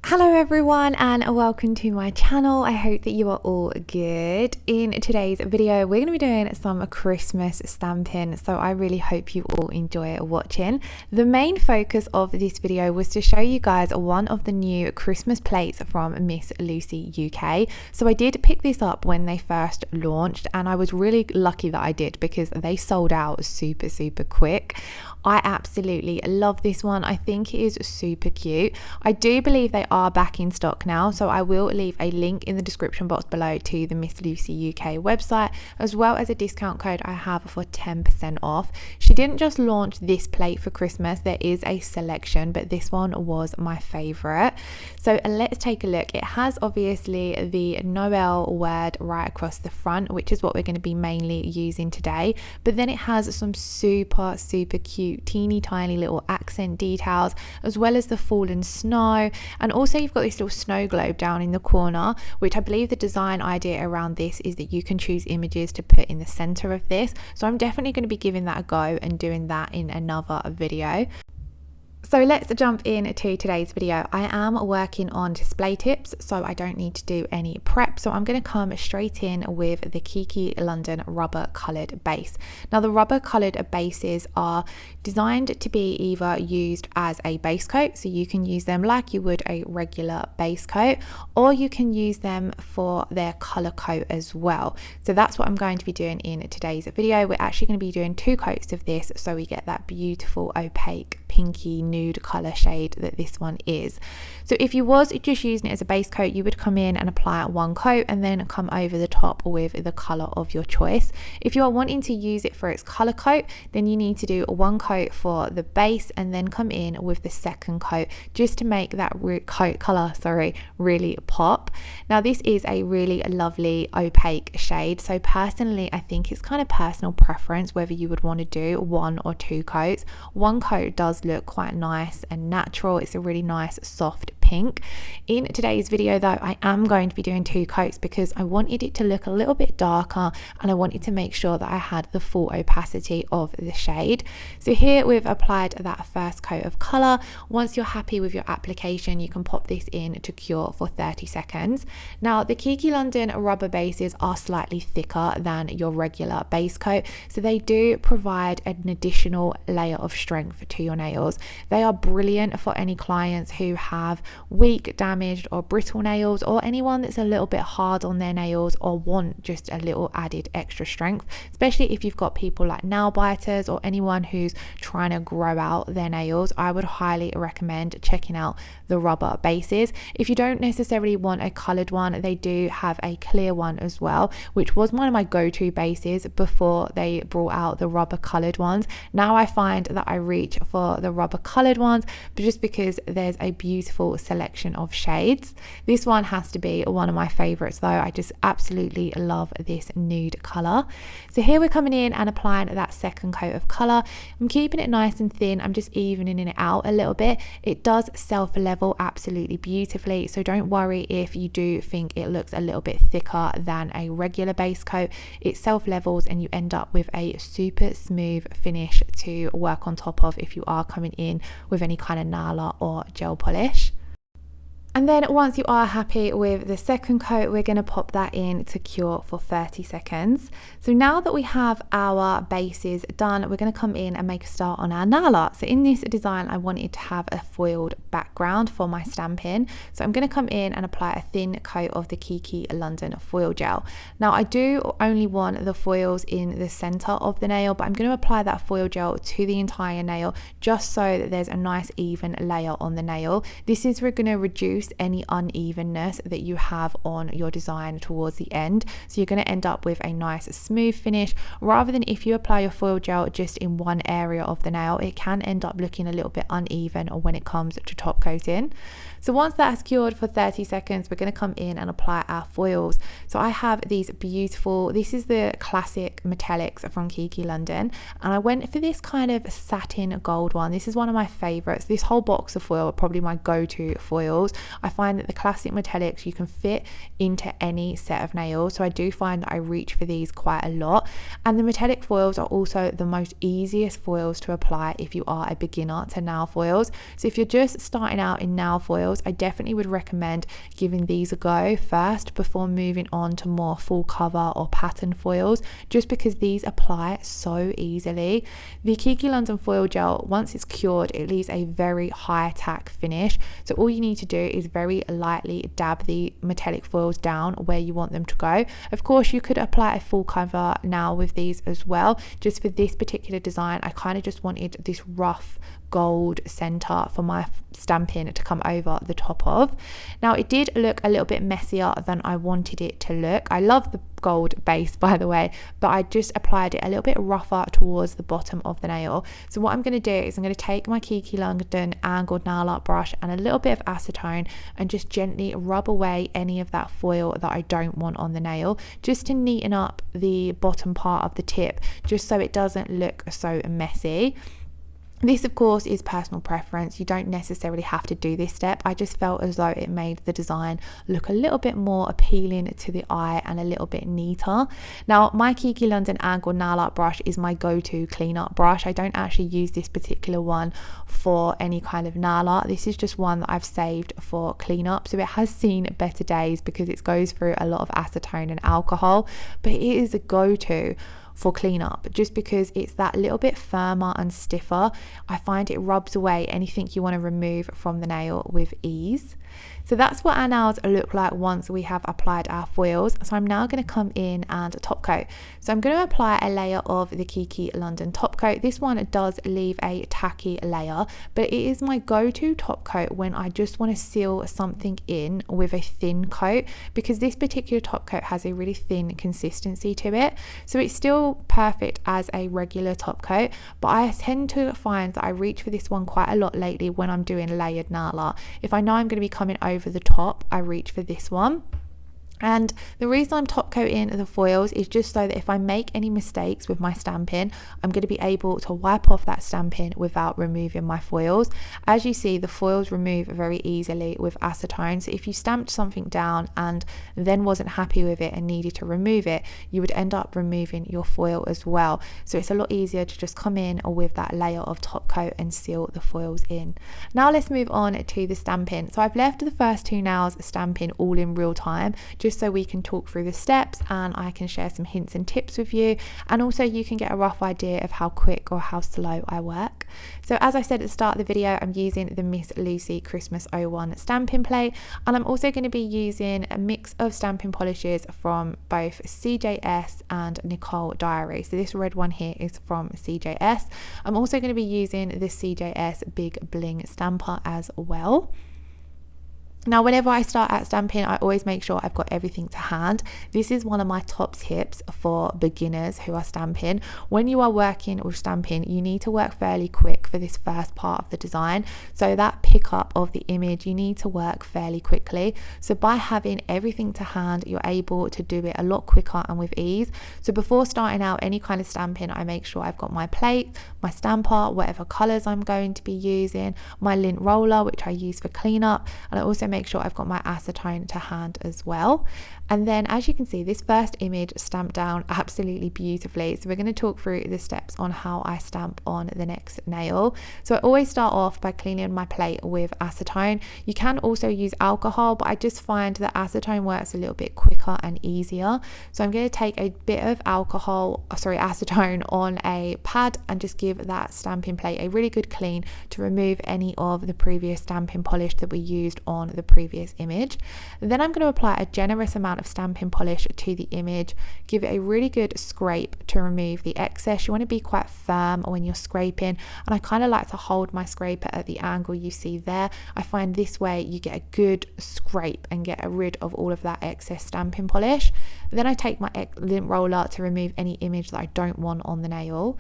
Hello everyone and welcome to my channel. I hope that you are all good. In today's video we're going to be doing some Christmas stamping, so I really hope you all enjoy watching. The main focus of this video was to show you guys one of the new Christmas plates from Miss Lucy UK. So I did pick this up when they first launched and I was really lucky that I did because they sold out super quick. I absolutely love this one. I think it is super cute. I do believe they are back in stock now, so I will leave a link in the description box below to the Miss Lucy UK website, as well as a discount code I have for 10% off. She didn't just launch this plate for Christmas, there is a selection, but this one was my favorite. So let's take a look. It has obviously the Noel word right across the front, which is what we're going to be mainly using today, but then it has some super cute teeny tiny little accent details, as well as the fallen snow, and also you've got this little snow globe down in the corner, which I believe the design idea around this is that you can choose images to put in the center of this. So I'm definitely going to be giving that a go and doing that in another video. So let's jump into today's video. I am working on display tips, so I don't need to do any prep. So I'm going to come straight in with the Kiki London rubber coloured base. Now the rubber coloured bases are designed to be either used as a base coat, so you can use them like you would a regular base coat, or you can use them for their colour coat as well. So that's what I'm going to be doing in today's video. We're actually going to be doing 2 coats of this, so we get that beautiful opaque pinky nude color shade that this one is. So if you was just using it as a base coat, you would come in and apply 1 coat and then come over the top with the color of your choice. If you are wanting to use it for its color coat, then you need to do 1 coat for the base and then come in with the 2nd coat just to make that coat color really pop. Now this is a really lovely opaque shade, so personally I think it's kind of personal preference whether you would want to do 1 or 2 coats. 1 coat does look quite nice and natural. It's a really nice soft pink. In today's video though, I am going to be doing 2 coats because I wanted it to look a little bit darker and I wanted to make sure that I had the full opacity of the shade. So here we've applied that first coat of colour. Once you're happy with your application, you can pop this in to cure for 30 seconds. Now the Kiki London rubber bases are slightly thicker than your regular base coat, so they do provide an additional layer of strength to your nails. They are brilliant for any clients who have weak, damaged or brittle nails, or anyone that's a little bit hard on their nails or want just a little added extra strength, especially if you've got people like nail biters or anyone who's trying to grow out their nails. I would highly recommend checking out the rubber bases. If you don't necessarily want a colored one, they do have a clear one as well, which was one of my go-to bases before they brought out the rubber colored ones. Now I find that I reach for the rubber colored ones, but just because there's a beautiful selection of shades. This one has to be one of my favorites though. I just absolutely love this nude color. So here we're coming in and applying that 2nd coat of color. I'm keeping it nice and thin. I'm just evening it out a little bit. It does self level absolutely beautifully, so don't worry if you do think it looks a little bit thicker than a regular base coat. It self levels and you end up with a super smooth finish to work on top of if you are coming in with any kind of nala or gel polish. And then once you are happy with the 2nd coat, we're going to pop that in to cure for 30 seconds. So now that we have our bases done, we're going to come in and make a start on our nail art. So in this design, I wanted to have a foiled background for my stamping. So I'm going to come in and apply a thin coat of the Kiki London foil gel. Now I do only want the foils in the center of the nail, but I'm going to apply that foil gel to the entire nail just so that there's a nice even layer on the nail. This is going to reduce any unevenness that you have on your design towards the end, so you're going to end up with a nice smooth finish, rather than if you apply your foil gel just in one area of the nail, it can end up looking a little bit uneven when it comes to top coating. So once that has cured for 30 seconds, we're going to come in and apply our foils. So I have these beautiful, this is the classic metallics from Kiki London, and I went for this kind of satin gold one. This is one of my favorites. This whole box of foil are probably my go-to foils. I find that the classic metallics you can fit into any set of nails, so I do find that I reach for these quite a lot. And the metallic foils are also the most easiest foils to apply if you are a beginner to nail foils. So if you're just starting out in nail foils, foils, I definitely would recommend giving these a go first before moving on to more full cover or pattern foils, just because these apply so easily. The Kiki London foil gel, once it's cured, it leaves a very high tack finish, so all you need to do is very lightly dab the metallic foils down where you want them to go. Of course, you could apply a full cover now with these as well. Just for this particular design, I kind of just wanted this rough gold center for my stamping to come over the top of. Now it did look a little bit messier than I wanted it to look. I love the gold base, by the way, but I just applied it a little bit rougher towards the bottom of the nail. So what I'm going to do is I'm going to take my Kiki London angled nail art brush and a little bit of acetone and just gently rub away any of that foil that I don't want on the nail, just to neaten up the bottom part of the tip, just so it doesn't look so messy. This of course is personal preference. You don't necessarily have to do this step. I just felt as though it made the design look a little bit more appealing to the eye and a little bit neater. Now my Kiki London angled nail art brush is my go-to cleanup brush. I don't actually use this particular one for any kind of nail art. This is just one that I've saved for cleanup, so it has seen better days because it goes through a lot of acetone and alcohol, but it is a go-to for cleanup just because it's that little bit firmer and stiffer. I find it rubs away anything you want to remove from the nail with ease. So that's what our nails look like once we have applied our foils. So I'm now going to come in and top coat. So I'm going to apply a layer of the Kiki London top coat. This one does leave a tacky layer, but it is my go-to top coat when I just want to seal something in with a thin coat, because this particular top coat has a really thin consistency to it. So it's still perfect as a regular top coat, but I tend to find that I reach for this one quite a lot lately when I'm doing layered nail art. If I know I'm going to be coming over the top, I reach for this one. And the reason I'm top coating the foils is just so that if I make any mistakes with my stamping, I'm going to be able to wipe off that stamping without removing my foils. As you see, the foils remove very easily with acetone, so if you stamped something down and then wasn't happy with it and needed to remove it, you would end up removing your foil as well. So it's a lot easier to just come in with that layer of top coat and seal the foils in. Now let's move on to the stamping. So I've left the first two nails stamping all in real time, just so we can talk through the steps and I can share some hints and tips with you, and also you can get a rough idea of how quick or how slow I work. So as I said at the start of the video, I'm using the Miss Lucy Christmas 01 stamping plate, and I'm also going to be using a mix of stamping polishes from both CJS and Nicole Diary. So this red one here is from CJS. I'm also going to be using the CJS Big Bling Stamper as well. Now, whenever I start at stamping, I always make sure I've got everything to hand. This is one of my top tips for beginners who are stamping. When you are working with stamping, you need to work fairly quick for this first part of the design. So that pickup of the image, you need to work fairly quickly. So by having everything to hand, you're able to do it a lot quicker and with ease. So before starting out any kind of stamping, I make sure I've got my plate, my stamper, whatever colors I'm going to be using, my lint roller, which I use for cleanup, and I also make sure I've got my acetone to hand as well. And then as you can see, this first image stamped down absolutely beautifully. So we're going to talk through the steps on how I stamp on the next nail. So I always start off by cleaning my plate with acetone. You can also use alcohol, but I just find that acetone works a little bit quicker and easier. So I'm going to take a bit of acetone on a pad and just give that stamping plate a really good clean to remove any of the previous stamping polish that we used on the previous image. Then I'm going to apply a generous amount of stamping polish to the image, give it a really good scrape to remove the excess. You want to be quite firm when you're scraping, and I kind of like to hold my scraper at the angle you see there. I find this way you get a good scrape and get rid of all of that excess stamping polish. Then I take my lint roller to remove any image that I don't want on the nail.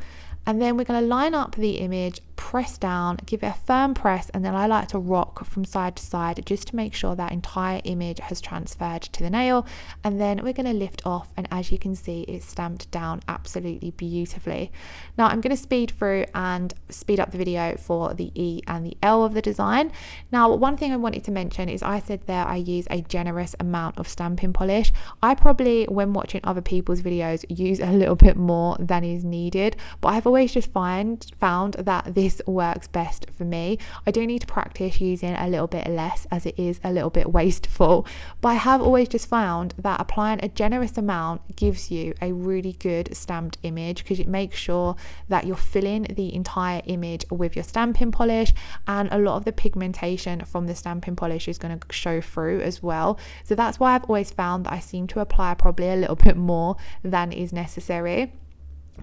And then we're going to line up the image, press down, give it a firm press, and then I like to rock from side to side just to make sure that entire image has transferred to the nail. And then we're going to lift off, and as you can see, it's stamped down absolutely beautifully. Now I'm going to speed through and speed up the video for the E and the L of the design. Now one thing I wanted to mention is I said there I use a generous amount of stamping polish. I probably, when watching other people's videos, use a little bit more than is needed, but I've always always just found that this works best for me. I do need to practice using a little bit less, as it is a little bit wasteful, but I have always just found that applying a generous amount gives you a really good stamped image, because it makes sure that you're filling the entire image with your stamping polish, and a lot of the pigmentation from the stamping polish is going to show through as well. So that's why I've always found that I seem to apply probably a little bit more than is necessary.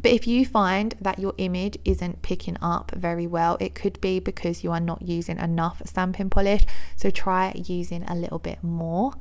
But if you find that your image isn't picking up very well, it could be because you are not using enough stamping polish, so try using a little bit more.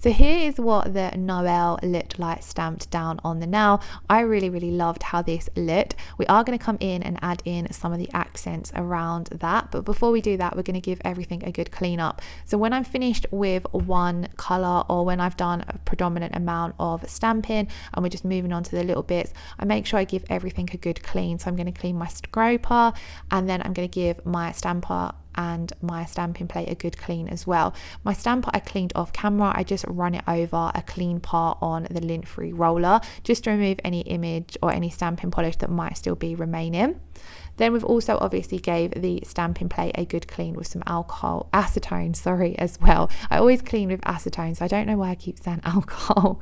So here is what the Noel looked like stamped down on the nail. I really loved how this looked. We are going to come in and add in some of the accents around that, but before we do that, we're going to give everything a good clean up. So when I'm finished with one color, or when I've done a predominant amount of stamping and we're just moving on to the little bits, I make sure I give everything a good clean. So I'm going to clean my scraper, and then I'm going to give my stamper and my stamping plate a good clean as well. My stamper I cleaned off camera. I just run it over a clean part on the lint-free roller just to remove any image or any stamping polish that might still be remaining. Then we've also obviously gave the stamping plate a good clean with some acetone as well. I always clean with acetone, so I don't know why I keep saying alcohol.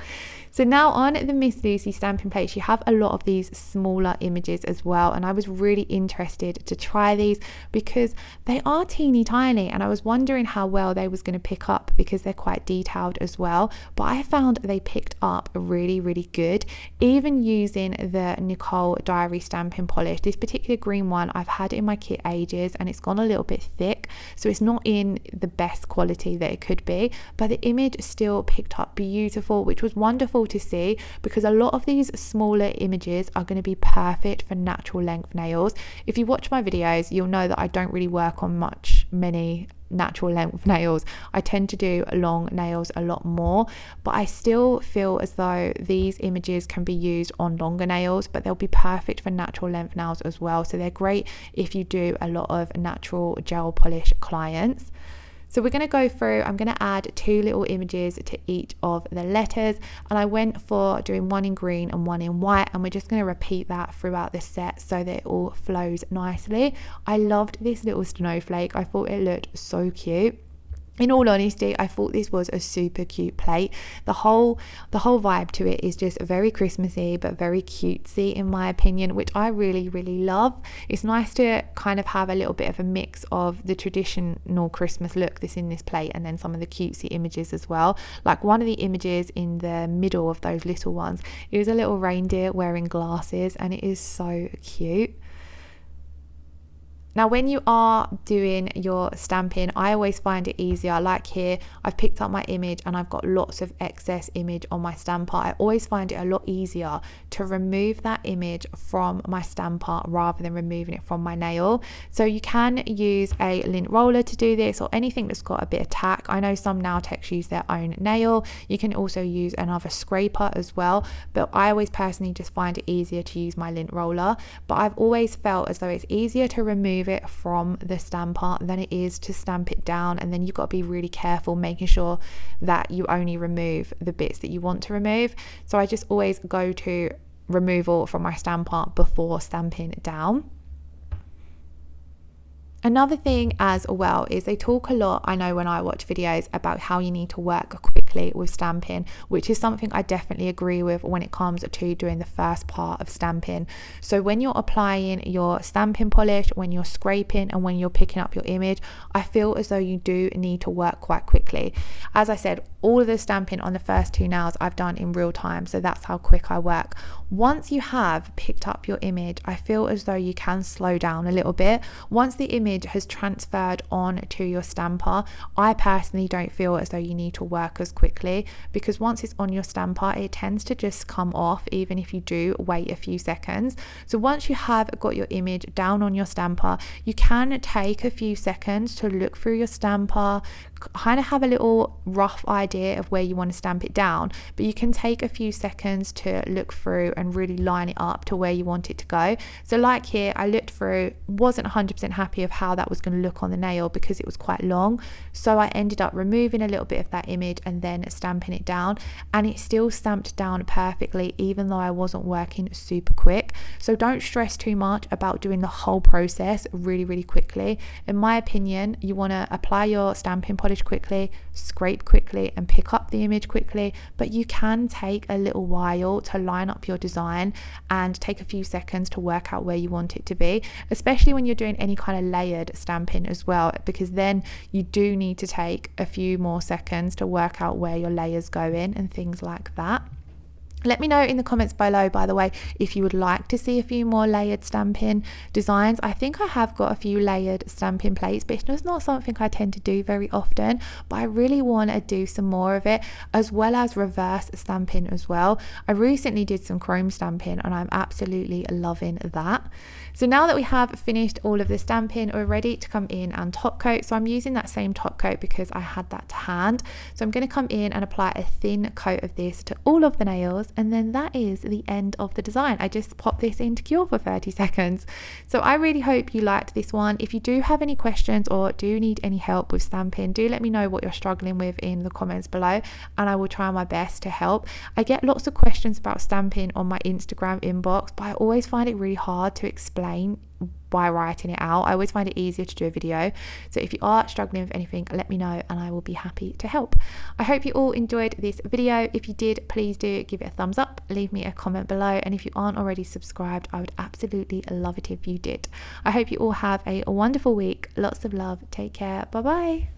So now on the Miss Lucy stamping plates, you have a lot of these smaller images as well, and I was really interested to try these because they are teeny tiny, and I was wondering how well they was going to pick up because they're quite detailed as well. But I found they picked up really good, even using the Nicole Diary stamping polish. This particular green one I've had in my kit ages, and it's gone a little bit thick, so it's not in the best quality that it could be, but the image still picked up beautiful, which was wonderful to see, because a lot of these smaller images are going to be perfect for natural length nails. If you watch my videos, you'll know that I don't really work on many natural length nails. I tend to do long nails a lot more, but I still feel as though these images can be used on longer nails, but they'll be perfect for natural length nails as well. So they're great if you do a lot of natural gel polish clients. So we're going to go through, I'm going to add 2 little images to each of the letters, and I went for doing one in green and one in white, and we're just going to repeat that throughout this set so that it all flows nicely. I loved this little snowflake. I thought it looked so cute. In all honesty, I thought this was a super cute plate. The whole vibe to it is just very Christmassy but very cutesy in my opinion, which I really love. It's nice to kind of have a little bit of a mix of the traditional Christmas look that's in this plate and then some of the cutesy images as well. Like one of the images in the middle of those little ones is a little reindeer wearing glasses, and it is so cute. Now when you are doing your stamping, I always find it easier, like here I've picked up my image and I've got lots of excess image on my stamper. I always find it a lot easier to remove that image from my stamper rather than removing it from my nail. So you can use a lint roller to do this, or anything that's got a bit of tack. I know some nail techs use their own nail. You can also use another scraper as well, but I always personally just find it easier to use my lint roller. But I've always felt as though it's easier to remove it from the stamper than it is to stamp it down, and then you've got to be really careful making sure that you only remove the bits that you want to remove. So I just always go to removal from my stamper before stamping it down. Another thing as well is they talk a lot, I know when I watch videos, about how you need to work quickly with stamping, which is something I definitely agree with when it comes to doing the first part of stamping. So when you're applying your stamping polish, when you're scraping, and when you're picking up your image, I feel as though you do need to work quite quickly. As I said, all of the stamping on the first 2 nails I've done in real time, so that's how quick I work. Once you have picked up your image, I feel as though you can slow down a little bit. Once the image has transferred on to your stamper, I personally don't feel as though you need to work as quickly, because once it's on your stamper, it tends to just come off even if you do wait a few seconds. So once you have got your image down on your stamper, you can take a few seconds to look through your stamper, kind of have a little rough idea of where you want to stamp it down, but you can take a few seconds to look through and really line it up to where you want it to go. So like here, I looked through, wasn't 100% happy of how that was going to look on the nail because it was quite long, so I ended up removing a little bit of that image and then then stamping it down, and it still stamped down perfectly even though I wasn't working super quick. So don't stress too much about doing the whole process really quickly. In my opinion, you want to apply your stamping polish quickly, scrape quickly, and pick up the image quickly, but you can take a little while to line up your design and take a few seconds to work out where you want it to be, especially when you're doing any kind of layered stamping as well, because then you do need to take a few more seconds to work out where your layers go in and things like that. Let me know in the comments below, by the way, if you would like to see a few more layered stamping designs. I think I have got a few layered stamping plates, but it's just not something I tend to do very often, but I really want to do some more of it, as well as reverse stamping as well. I recently did some chrome stamping and I'm absolutely loving that. So now that we have finished all of the stamping, we're ready to come in and top coat. So I'm using that same top coat because I had that to hand. So I'm going to come in and apply a thin coat of this to all of the nails, and then that is the end of the design. I just pop this into cure for 30 seconds. So I really hope you liked this one. If you do have any questions or do need any help with stamping, do let me know what you're struggling with in the comments below, and I will try my best to help. I get lots of questions about stamping on my Instagram inbox, but I always find it really hard to explain by writing it out. I always find it easier to do a video. So if you are struggling with anything, let me know and I will be happy to help. I hope you all enjoyed this video. If you did, please do give it a thumbs up, leave me a comment below, and if you aren't already subscribed, I would absolutely love it if you did. I hope you all have a wonderful week. Lots of love. Take care. Bye bye.